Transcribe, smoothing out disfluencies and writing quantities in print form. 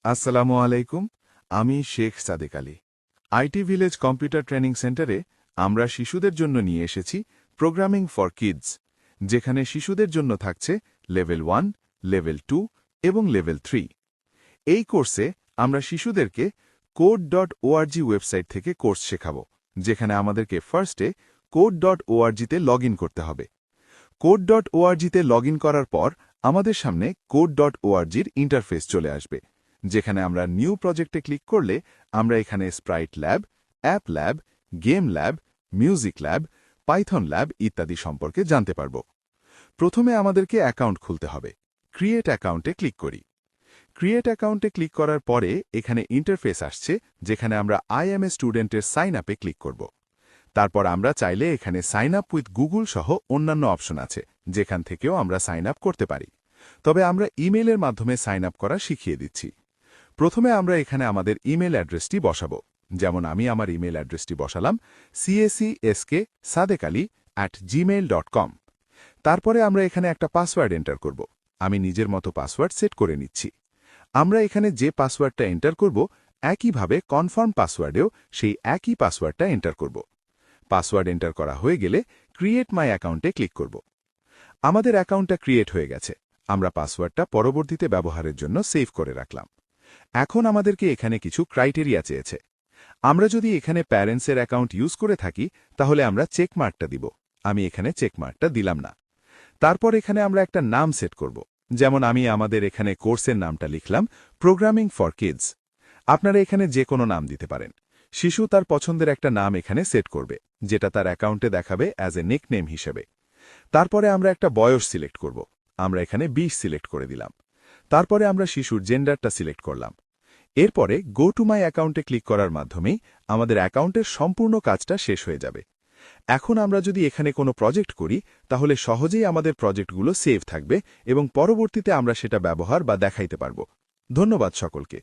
আসসালামু আলাইকুম। আমি Sheikh Sadek Ali. IT village computer training সেন্টারে আমরা শিশুদের জন্য নিয়ে এসেছি প্রোগ্রামিং ফর কিডস, যেখানে শিশুদের জন্য থাকছে লেভেল 1, লেভেল 2 এবং লেভেল 3। এই কোর্সে আমরা শিশুদেরকে code.org ওয়েবসাইট থেকে কোর্স শেখাব, যেখানে আমাদেরকে ফার্স্টে code.org-তে লগ ইন করতে হবে। code.org-তে লগ ইন করার পর আমাদের সামনে code.org-র ইন্টারফেস চলে আসবে, যেখানে আমরা নিউ প্রজেক্টে ক্লিক করলে আমরা এখানে Sprite lab, app lab, game lab, music lab, Python lab ইত্যাদি সম্পর্কে জানতে পারব। প্রথমে আমাদেরকে অ্যাকাউন্ট খুলতে হবে। ক্রিয়েট অ্যাকাউন্টে ক্লিক করি। ক্রিয়েট অ্যাকাউন্টে ক্লিক করার পরে এখানে ইন্টারফেস আসছে, যেখানে আমরা আই এম এ স্টুডেন্টের সাইন আপে ক্লিক করব। তারপর আমরা চাইলে এখানে সাইন আপ উইথ গুগল সহ অন্যান্য অপশন আছে, যেখান থেকেও আমরা সাইন আপ করতে পারি। তবে আমরা ইমেইলের মাধ্যমে সাইন আপ করা শিখিয়ে দিচ্ছি। প্রথমে আমরা এখানে আমাদের ইমেল অ্যাড্রেসটি বসাবো। যেমন আমি আমার ইমেল অ্যাড্রেসটি বসালাম casksadekali@gmail.com। তারপরে আমরা এখানে একটা পাসওয়ার্ড এন্টার করব। আমি নিজের মতো পাসওয়ার্ড সেট করে নিচ্ছি। আমরা এখানে যে পাসওয়ার্ডটা এন্টার করব, একইভাবে কনফার্ম পাসওয়ার্ডেও সেই একই পাসওয়ার্ডটা এন্টার করব। পাসওয়ার্ড এন্টার করা হয়ে গেলে ক্রিয়েট মাই অ্যাকাউন্টে ক্লিক করব। আমাদের অ্যাকাউন্টটা ক্রিয়েট হয়ে গেছে। আমরা পাসওয়ার্ডটা পরবর্তীতে ব্যবহারের জন্য সেভ করে রাখলাম। এখন আমাদেরকে এখানে কিছু ক্রাইটেরিয়া চেয়েছে। আমরা যদি এখানে প্যারেন্টসের অ্যাকাউন্ট ইউজ করে থাকি, তাহলে আমরা চেকমার্কটা দিব। আমি এখানে চেকমার্কটা দিলাম না। তারপর এখানে আমরা একটা নাম সেট করব। যেমন আমি আমাদের এখানে কোর্সের নামটা লিখলাম প্রোগ্রামিং ফর কিডস। আপনারা এখানে যে কোনো নাম দিতে পারেন। শিশু তার পছন্দের একটা নাম এখানে সেট করবে, যেটা তার অ্যাকাউন্টে দেখাবে অ্যাজ এ নিকনেম হিসেবে। তারপরে আমরা একটা বয়স সিলেক্ট করব। আমরা এখানে 20 সিলেক্ট করে দিলাম। তারপরে আমরা শিশুর জেন্ডারটা সিলেক্ট করলাম। এরপরে গো টু মাই অ্যাকাউন্টে ক্লিক করার মাধ্যমেই আমাদের অ্যাকাউন্টের সম্পূর্ণ কাজটা শেষ হয়ে যাবে। এখন আমরা যদি এখানে কোনো প্রজেক্ট করি, তাহলে সহজেই আমাদের প্রজেক্টগুলো সেভ থাকবে এবং পরবর্তীতে আমরা সেটা ব্যবহার বা দেখাইতে পারব। ধন্যবাদ সকলকে।